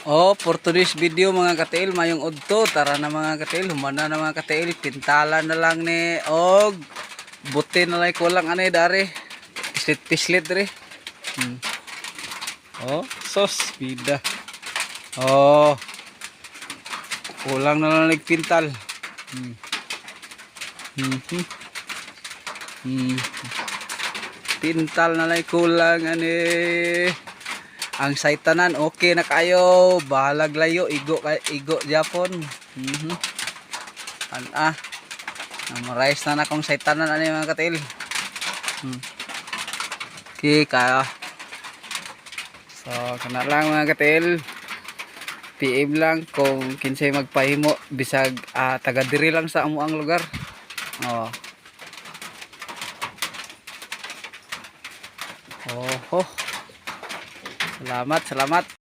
Oh, for today's video mga katiil, mayong udto. Tara na mga katiil, humana na mga katiil. Pintalan na lang ni og buti na lang kulang anay dari. Pislit-pislit diri. Oh, sos bida. Oh. Kulang na lang nagpintal. Hmm. Hmm. Pintal na lang kulang ani. Ang saitanan okay na kayo, bahalag layo igo Japon. Namarais na akong saitanan ani mga katil. Okay kaya. So kana lang mga katil. PM lang kung kinsay magpahimo bisag taga diri lang sa amo ang lugar. Oh. Oh. Salamat.